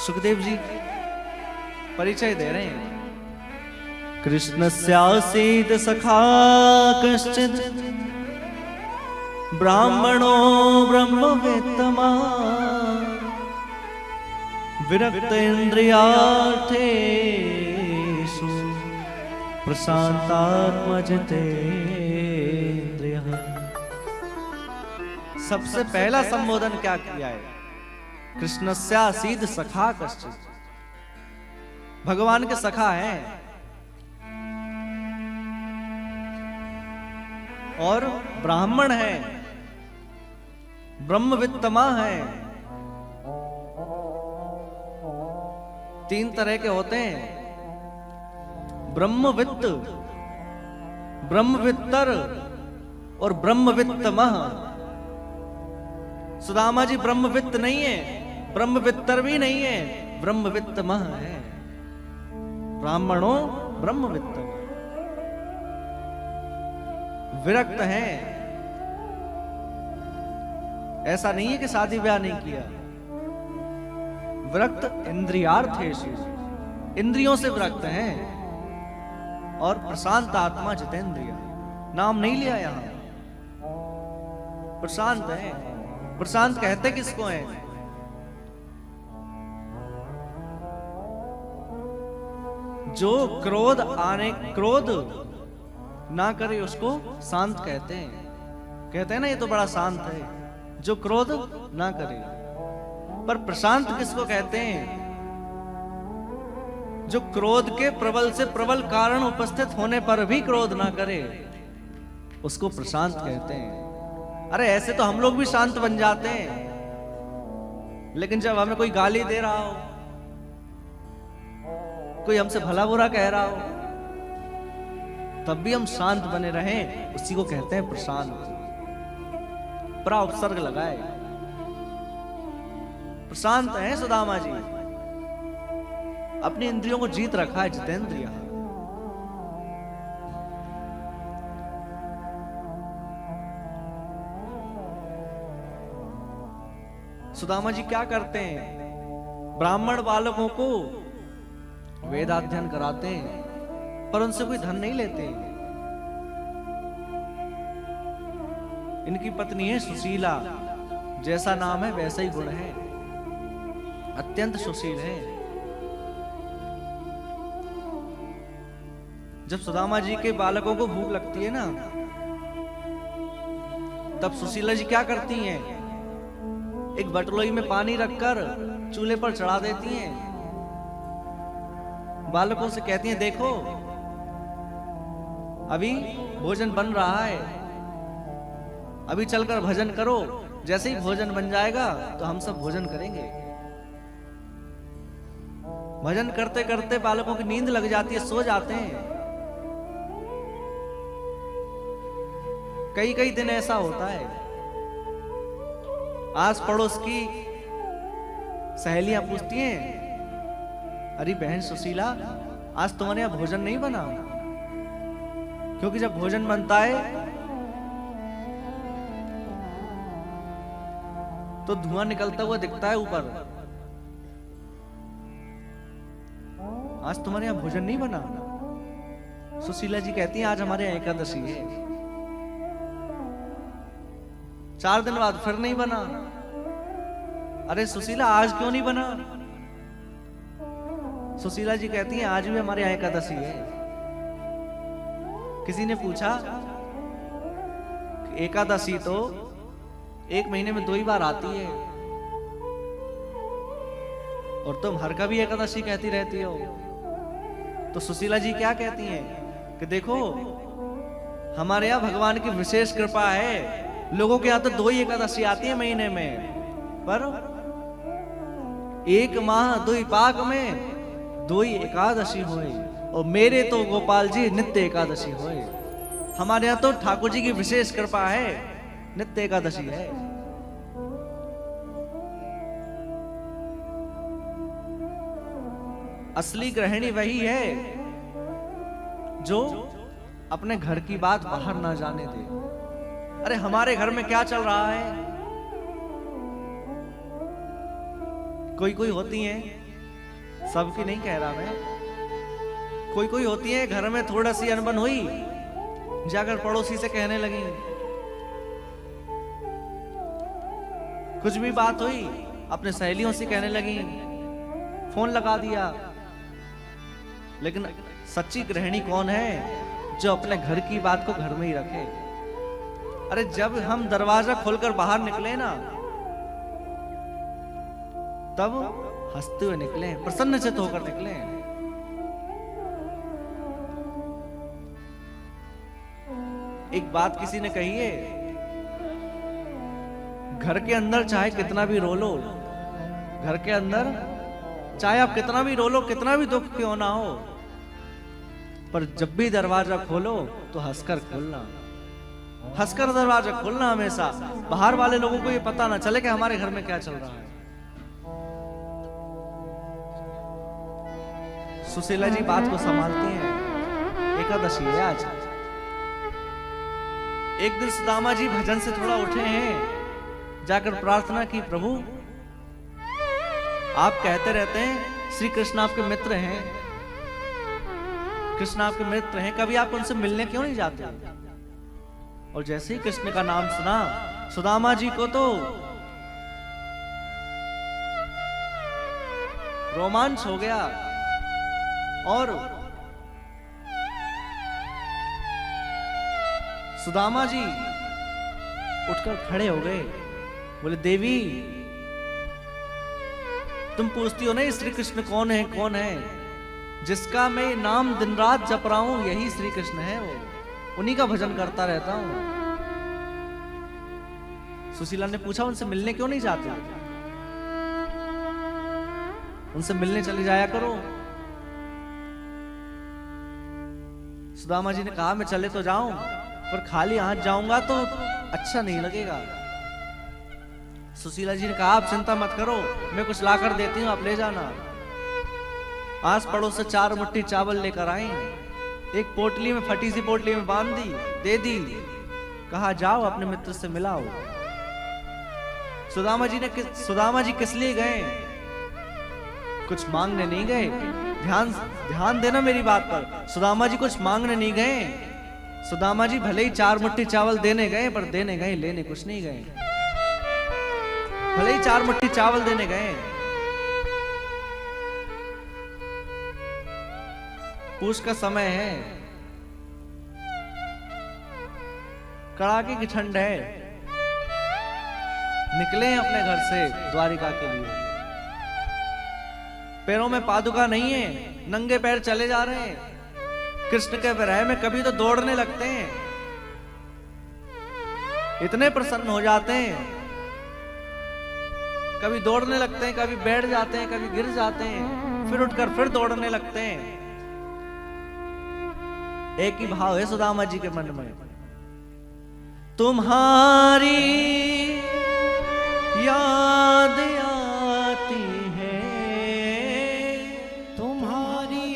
सुखदेव जी परिचय दे रहे हैं। कृष्णस्यासीत् सखा कश्चित् ब्राह्मणो ब्रह्मवेत्तमा विरक्त इंद्रियार्थेषु प्रशांतात्मा जितेन्द्रियः। सबसे पहला संबोधन क्या किया है? कृष्णस्यासीत् सखा कश्चित्, भगवान के सखा हैं और ब्राह्मण है, ब्रह्मवित्तमा है। तीन तरह के होते हैं, ब्रह्मवित्त, ब्रह्मवित्तर और ब्रह्मवित्तमः। सुदामा जी ब्रह्मवित्त नहीं है, ब्रह्मवित्तर भी नहीं है, ब्रह्मवित्तमः है। ब्राह्मणों ब्रह्मवित्त, विरक्त हैं। ऐसा नहीं है कि शादी ब्याह नहीं किया। विरक्त इंद्रियार्थेषु, इंद्रियों से विरक्त हैं। और प्रशांत आत्मा जितेंद्रिय, नाम नहीं लिया यहां, प्रशांत है। प्रशांत कहते किसको है? जो क्रोध ना करे उसको शांत कहते हैं। कहते हैं ना ये तो बड़ा शांत है, जो क्रोध ना करे। पर प्रशांत किसको कहते हैं? जो क्रोध के प्रबल से प्रबल कारण उपस्थित होने पर भी क्रोध ना करे, उसको प्रशांत कहते हैं। अरे ऐसे तो हम लोग भी शांत बन जाते हैं, लेकिन जब हमें कोई गाली दे रहा हो, कोई हमसे भला बुरा कह रहा हो, तब भी हम शांत बने रहें, उसी को कहते हैं प्रशांत। प्रा उपसर्ग लगाए, प्रशांत है सुदामा जी। अपनी इंद्रियों को जीत रखा है जितेंद्रिय। सुदामा जी क्या करते हैं? ब्राह्मण बालकों को वेदाध्ययन कराते हैं, पर उनसे कोई धन नहीं लेते। इनकी पत्नी है सुशीला, जैसा नाम है वैसा ही गुण है, अत्यंत सुशील है। जब सुदामा जी के बालकों को भूख लगती है ना, तब सुशीला जी क्या करती हैं? एक बटलोई में पानी रखकर चूल्हे पर चढ़ा देती हैं। बालकों से कहती हैं, देखो अभी भोजन बन रहा है, अभी चलकर भजन करो, जैसे ही भोजन बन जाएगा तो हम सब भोजन करेंगे। भजन करते करते बालकों की नींद लग जाती है, सो जाते हैं। कई कई दिन ऐसा होता है। आस पड़ोस की सहेलियां पूछती हैं, अरे बहन सुशीला, आज तुम्हारे यहां भोजन नहीं बना? क्योंकि जब भोजन बनता है तो धुआं निकलता हुआ दिखता है ऊपर। आज तुम्हारे यहां भोजन नहीं बना? सुशीला जी कहती हैं, आज हमारे यहां एकादशी है। 4 दिन बाद फिर नहीं बना। अरे सुशीला, आज क्यों नहीं बना? सुशीला जी कहती हैं, आज भी हमारे यहां एकादशी है। किसी ने पूछा कि एकादशी तो 1 महीने में 2 ही बार आती है, और तुम हर का भी एकादशी कहती रहती हो। तो सुशीला जी क्या कहती हैं कि देखो, हमारे यहाँ भगवान की विशेष कृपा है। लोगों के यहाँ तो 2 ही एकादशी आती है महीने में, पर 1 माह 2 पाक में 2 ही एकादशी हुई। और मेरे तो गोपाल जी नित्य एकादशी हुई। हमारे यहाँ तो ठाकुर जी की विशेष कृपा है, नित्य एकादशी है। असली गृहिणी वही है जो अपने घर की बात बाहर ना जाने दे। अरे हमारे घर में क्या चल रहा है? कोई कोई होती हैं सबकी नहीं कह रहा मैं, कोई कोई होती है घर में थोड़ा सी अनबन हुई, जाकर पड़ोसी से कहने लगी, कुछ भी बात हुई अपने सहेलियों से कहने लगी, फोन लगा दिया। लेकिन सच्ची गृहिणी कौन है जो अपने घर की बात को घर में ही रखे। अरे जब हम दरवाजा खोलकर बाहर निकले ना, तब हंसते हुए निकले, प्रसन्नचित्त होकर निकले। एक बात किसी ने कही है, घर के अंदर चाहे कितना भी रो लो, घर के अंदर चाहे आप कितना भी रो लो, कितना भी दुख क्यों ना हो, पर जब भी दरवाजा खोलो तो हंसकर खोलना, हंसकर दरवाजा खोलना हमेशा। बाहर वाले लोगों को ये पता ना चले कि हमारे घर में क्या चल रहा है। सुशीला जी बात को संभालती हैं। एकादशी है आज। एक दिन सुदामा जी भजन से थोड़ा उठे हैं, जाकर प्रार्थना की, प्रभु आप कहते रहते हैं श्री कृष्ण आपके मित्र हैं, कृष्ण आपके मित्र हैं, कभी आप उनसे मिलने क्यों नहीं जाते? और जैसे ही कृष्ण का नाम सुना, सुदामा जी को तो रोमांच हो गया और सुदामा जी उठकर खड़े हो गए। बोले, देवी तुम पूछती हो ना श्री कृष्ण कौन है, कौन है? जिसका मैं नाम दिन रात जप रहा हूं यही श्री कृष्ण है, वो उन्हीं का भजन करता रहता हूं। सुशीला ने पूछा, उनसे मिलने क्यों नहीं जाते? उनसे मिलने चले जाया करो। सुदामा जी ने कहा, मैं चले तो जाऊं, पर खाली हाथ जाऊंगा तो अच्छा नहीं लगेगा। सुशीला जी ने कहा, आप चिंता मत करो, मैं कुछ लाकर देती हूं, आप ले जाना। आस पड़ोस से 4 मुट्ठी चावल लेकर आई, एक पोटली में, फटी सी पोटली में बांध दी, दे दी, कहा जाओ अपने मित्र से मिलाओ। सुदामा जी किस लिए गए? कुछ मांगने नहीं गए। ध्यान देना मेरी बात पर। सुदामा जी कुछ मांगने नहीं गए। सुदामा जी भले ही 4 मुट्ठी चावल देने गए, पर देने गए, लेने कुछ नहीं गए। भले ही 4 मुट्ठी चावल देने गए। पूछ का समय है, कड़ाके की ठंड है, निकले हैं अपने घर से द्वारिका के लिए। पैरों में पादुका नहीं है, नंगे पैर चले जा रहे हैं। कृष्ण के विरह में कभी तो दौड़ने लगते हैं, इतने प्रसन्न हो जाते हैं, कभी दौड़ने लगते हैं, कभी बैठ जाते हैं, कभी गिर जाते हैं, फिर उठकर फिर दौड़ने लगते हैं। एक ही भाव है सुदामा जी के मन में, तुम्हारी याद आती है, तुम्हारी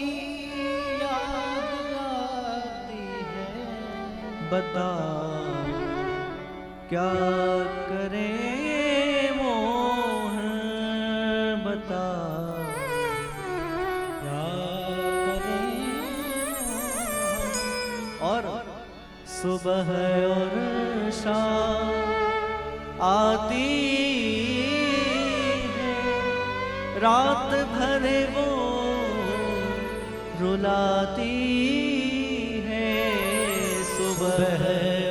याद आती है, बताओ क्या करें मोहन, बताओ क्या करें। और सुबह और शाम आती है, रात भर वो रुलाती है। सुबह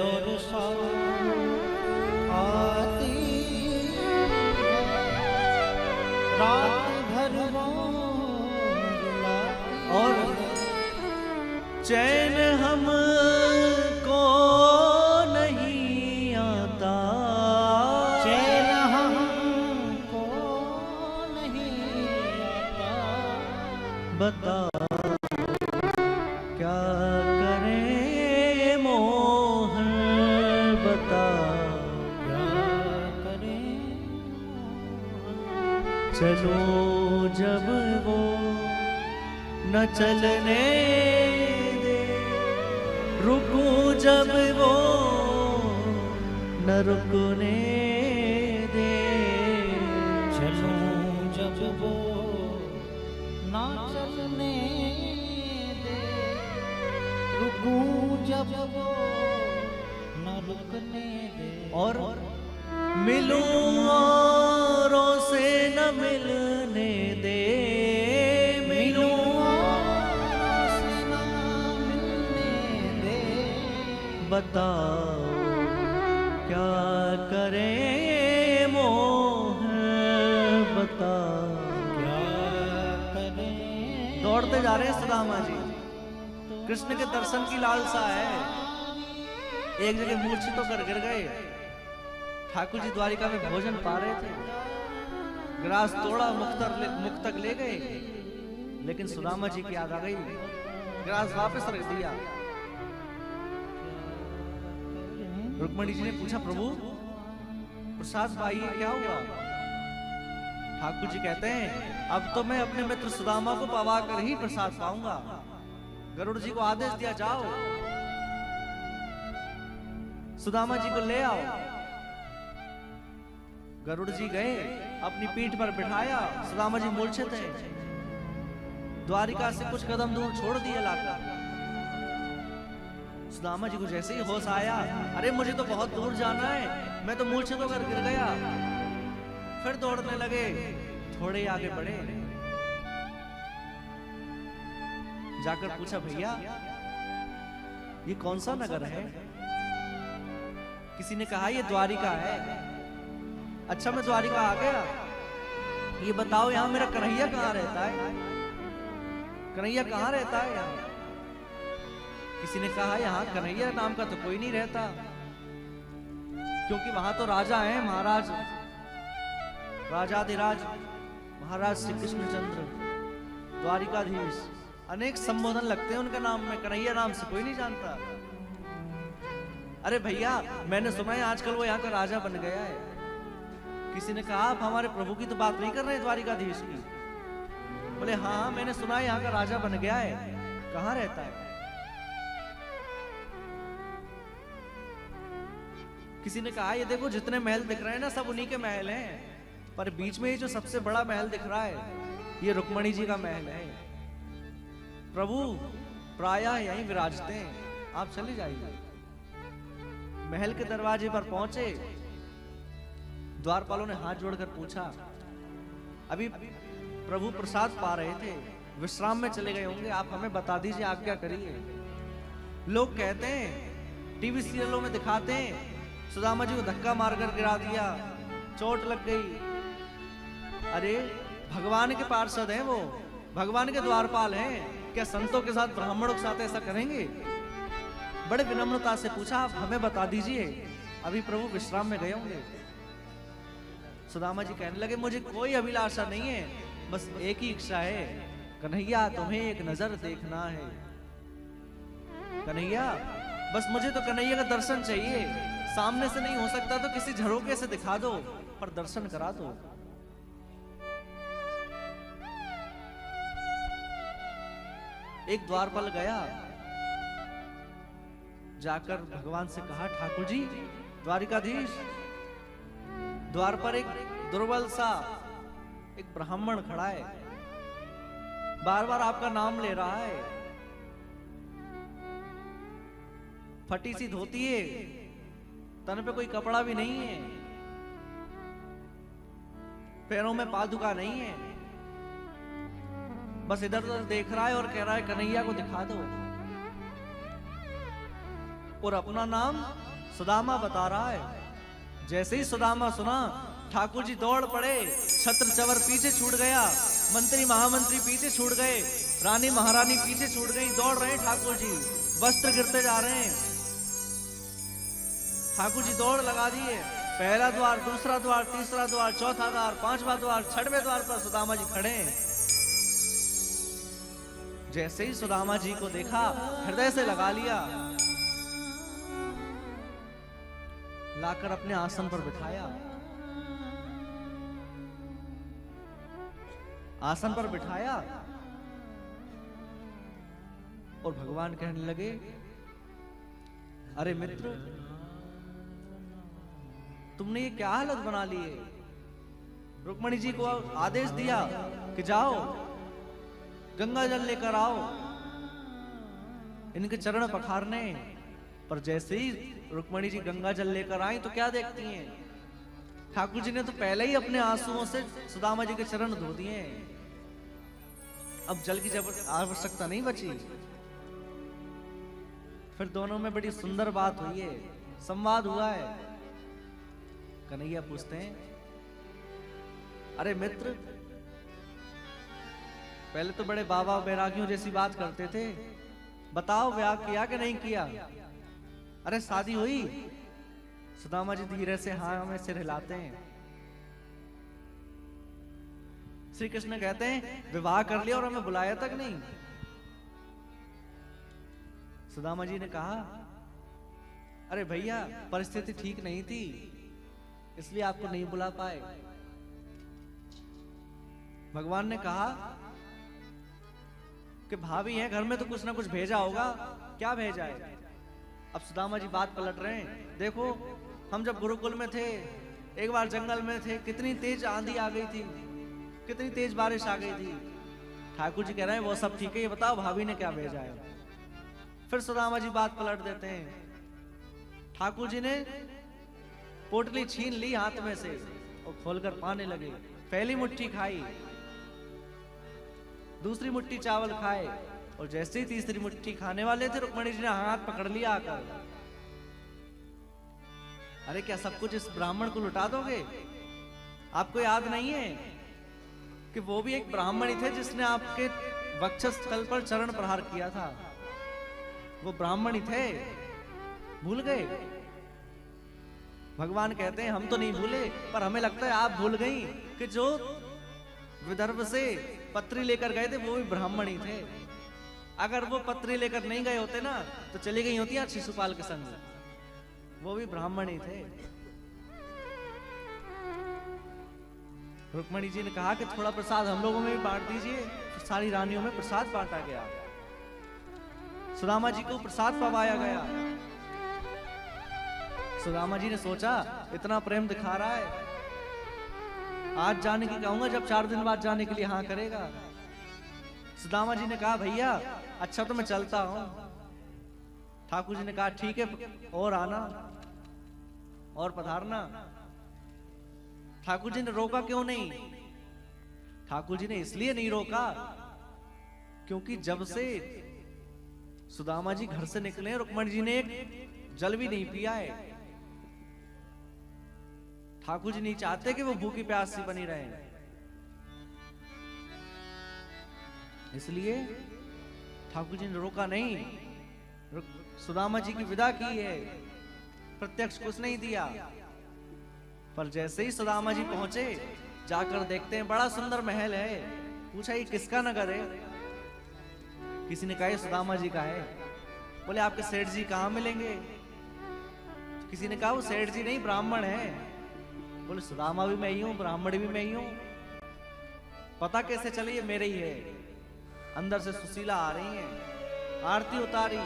और शाम आती है, रात भर वो रुलाती है। और चैन हमको नहीं आता, चैन हमको नहीं आता, बता क्या करें मोहन, बता क्या करें। चलो जब वो न चलने, रुकूं जब वो न रुकने दे, चलूं जब वो ना चलने दे, रुकूं जब वो न रुकने दे, और मिलूं औरों से न मिलने दे, मिलूं औरों से न मिलने दे, बताओ क्या करें मोह बताओ। क्या करें। दौड़ते जा रहे हैं सुदामा जी, कृष्ण के दर्शन की लालसा है। एक जगह मूर्छित होकर गिर गए। ठाकुर जी द्वारिका में भोजन पा रहे थे, ग्रास तोड़ा, मुख तक ले गए, लेकिन सुदामा जी की याद आ गई, ग्रास वापस रख दिया। रुक्मणी जी ने पूछा, प्रभु प्रसाद पाइए, क्या हुआ? ठाकुर जी कहते हैं, अब तो मैं अपने मित्र सुदामा को पवा कर ही प्रसाद पाऊंगा। गरुड़ जी को आदेश दिया, जाओ सुदामा जी को ले आओ। गरुड़ जी गए, अपनी पीठ पर बिठाया, सुदामा जी मूर्छित हैं, द्वारिका से कुछ कदम दूर छोड़ दिए लाकर। सुदामा जी को जैसे ही होश आया, अरे मुझे तो बहुत दूर जाना है, मैं तो मूर्छित होकर गिर गया। फिर दौड़ने लगे, थोड़े आगे बढ़े, जाकर पूछा, भैया ये कौन सा नगर है? किसी ने कहा ये द्वारिका है। अच्छा मैं द्वारिका आ गया, ये बताओ यहाँ मेरा कन्हैया कहाँ रहता है? कन्हैया कहाँ रहता है यहाँ? किसी ने कहा यहाँ कन्हैया नाम का तो कोई नहीं रहता, क्योंकि वहां तो राजा हैं, महाराज, राजाधिराज महाराज श्री कृष्णचंद्र, द्वारिकाधीश, अनेक संबोधन लगते हैं उनके नाम में, कन्हैया नाम से कोई नहीं जानता। अरे भैया मैंने सुना है आजकल वो यहाँ का राजा बन गया है। किसी ने कहा, आप हमारे प्रभु की तो बात नहीं कर रहे द्वारिकाधीश की? बोले हाँ मैंने सुना है यहाँ का राजा बन गया है। कहाँ रहता है? किसी ने कहा, ये देखो जितने महल दिख रहे हैं ना, सब उन्हीं के महल हैं, पर बीच में ये जो सबसे बड़ा महल दिख रहा है, ये रुक्मणी जी का महल है। प्रभु प्रायः यहीं विराजते हैं, आप चले जाइए। महल के दरवाजे पर पहुंचे, द्वारपालों ने हाथ जोड़कर पूछा, अभी प्रभु प्रसाद पा रहे थे, विश्राम में चले गए होंगे, आप हमें बता दीजिए, आज्ञा करिए। लोग कहते हैं, टीवी सीरियलों में दिखाते हैं, सुदामा जी को धक्का मारकर गिरा दिया, चोट लग गई। अरे भगवान के पार्षद हैं वो, भगवान के द्वारपाल हैं, क्या संतों के साथ, ब्राह्मणों के साथ ऐसा करेंगे? बड़े विनम्रता से पूछा, आप हमें बता दीजिए, अभी प्रभु विश्राम में गए होंगे। सुदामा जी कहने लगे, मुझे कोई अभिलाषा नहीं है, बस एक ही इच्छा है, कन्हैया तुम्हें एक नजर देखना है। कन्हैया, बस मुझे तो कन्हैया का दर्शन चाहिए, सामने से नहीं हो सकता तो किसी झरोके से दिखा दो, पर दर्शन करा दो। एक द्वारपाल गया, जाकर भगवान से कहा, ठाकुर जी द्वारिकाधीश, द्वार पर एक दुर्बल सा एक ब्राह्मण खड़ा है, बार बार आपका नाम ले रहा है, फटी सी धोती है, तन पे कोई कपड़ा भी नहीं है, पैरों में पादुका नहीं है, बस इधर उधर देख रहा है और कह रहा है कन्हैया को दिखा दो, और अपना नाम सुदामा बता रहा है। जैसे ही सुदामा सुना, ठाकुर जी दौड़ पड़े, छत्र चवर पीछे छूट गया, मंत्री महामंत्री पीछे छूट गए, रानी महारानी पीछे छूट गई, दौड़ रहे ठाकुर जी, वस्त्र गिरते जा रहे हैं। ठाकुर जी दौड़ लगा दिए, पहला द्वार, दूसरा द्वार, तीसरा द्वार, चौथा द्वार, पांचवा द्वार, छठवें द्वार पर सुदामा जी खड़े हैं। जैसे ही सुदामा जी को देखा, हृदय से लगा लिया, लाकर अपने आसन पर बिठाया, आसन पर बिठाया, और भगवान कहने लगे, अरे मित्र, तुमने ये क्या हालत बना ली है? रुक्मणी जी को आदेश दिया कि जाओ गंगा जल लेकर आओ इनके चरण पखारने। पर जैसे ही रुक्मणी जी गंगा जल लेकर आई तो क्या देखती हैं, ठाकुर जी ने तो पहले ही अपने आंसुओं से सुदामा जी के चरण धो दिए, अब जल की आवश्यकता नहीं बची। फिर दोनों में बड़ी सुंदर बात हुई है, संवाद हुआ है। कन्हैया पूछते हैं, अरे मित्र, पहले तो बड़े बाबा बैरागियों जैसी बात करते थे, बताओ ब्याह किया कि नहीं किया? अरे शादी हुई? सुदामा जी धीरे से हाँ में सिर हिलाते हैं। श्री कृष्ण कहते हैं, विवाह कर लिया और हमें बुलाया तक नहीं। सुदामा जी ने कहा, अरे भैया परिस्थिति ठीक नहीं थी इसलिए आपको नहीं बुला पाए। भगवान ने कहा कि भाभी है घर में तो कुछ ना कुछ भेजा होगा, क्या भेजा है? अब सुदामा जी बात पलट रहे हैं, देखो हम जब गुरुकुल में थे, एक बार जंगल में थे, कितनी तेज आंधी आ गई थी, कितनी तेज बारिश आ गई थी। ठाकुर जी कह रहे हैं वो सब ठीक है, ये बताओ भाभी ने क्या भेजा है? फिर सुदामा जी बात पलट देते हैं, ठाकुर जी ने पोटली छीन ली हाथ में से और खोलकर पाने लगे। पहली मुट्ठी खाई, दूसरी मुट्ठी चावल खाए और जैसे ही तीसरी मुट्ठी खाने वाले थे, रुक्मणी जी ने हाथ पकड़ लिया आकर, अरे क्या सब कुछ इस ब्राह्मण को लुटा दोगे? आपको याद नहीं है कि वो भी एक ब्राह्मण ही थे जिसने आपके वक्षस्थल पर चरण प्रहार किया था? वो ब्राह्मण ही थे, भूल गए? भगवान कहते हैं हम तो नहीं भूले, पर हमें लगता है आप भूल गई कि जो विदर्भ से पत्री लेकर गए थे वो भी ब्राह्मण ही थे। अगर वो पत्री लेकर नहीं गए होते ना तो चली गई होती शिशुपाल के संग, वो भी ब्राह्मण ही थे। रुक्मणी जी ने कहा कि थोड़ा प्रसाद हम लोगों में भी बांट दीजिए। सारी रानियों में प्रसाद बांटा गया, सुदामा जी को प्रसाद पवाया गया। सुदामा जी ने सोचा इतना प्रेम दिखा रहा है, आज जाने की कहूंगा, जब 4 दिन बाद जाने के लिए हाँ करेगा। सुदामा जी ने कहा भैया अच्छा तो मैं चलता हूं। ठाकुर जी ने कहा ठीक है और आना और पधारना। ठाकुर जी ने रोका क्यों नहीं? ठाकुर जी ने इसलिए नहीं रोका क्योंकि जब से सुदामा जी घर से निकले रुक्मणी जी ने एक जल भी नहीं पिया है। ठाकुर जी नहीं चाहते कि वो भूखी प्यासी बनी रहे, इसलिए ठाकुर जी ने रोका नहीं, सुदामा जी की विदा की है, प्रत्यक्ष कुछ नहीं दिया। पर जैसे ही सुदामा जी पहुंचे, जाकर देखते हैं बड़ा सुंदर महल है। पूछा ये किसका नगर है? किसी ने कहा ये सुदामा जी का है। बोले आपके सेठ जी कहां मिलेंगे? किसी ने कहा वो सेठ जी नहीं ब्राह्मण है। बोले सुदामा भी मैं ही हूं, ब्राह्मण भी मैं ही हूं। पता कैसे चले? ये मेरे ही है। अंदर से सुशीला आ रही है, आरती उतारी।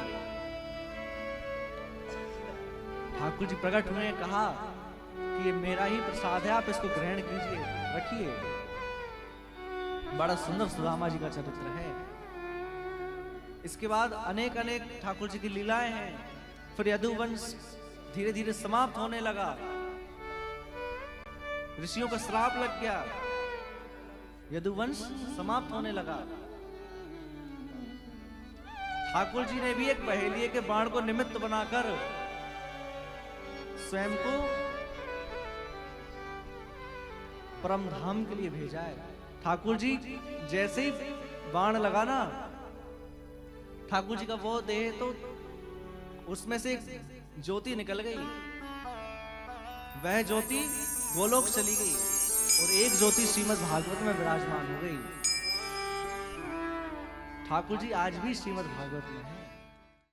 ठाकुर जी प्रकट हुए, कहा कि ये मेरा ही प्रसाद है, आप इसको ग्रहण कीजिए, रखिए। बड़ा सुंदर सुदामा जी का चरित्र है। इसके बाद अनेक अनेक ठाकुर जी की लीलाएं हैं। फिर यदुवंश धीरे धीरे समाप्त होने लगा, ऋषियों का श्राप लग गया, यदुवंश समाप्त होने लगा। ठाकुर जी ने भी एक पहेलिये के बाण को निमित्त बनाकर स्वयं को परम धाम के लिए भेजा है। ठाकुर जी जैसे ही बाण लगा ना, ठाकुर जी का वो देह तो उसमें से एक ज्योति निकल गई, वह ज्योति गोलोक चली गई और एक ज्योति श्रीमद् भागवत में विराजमान हो गई। ठाकुर जी आज भी श्रीमद् भागवत में है।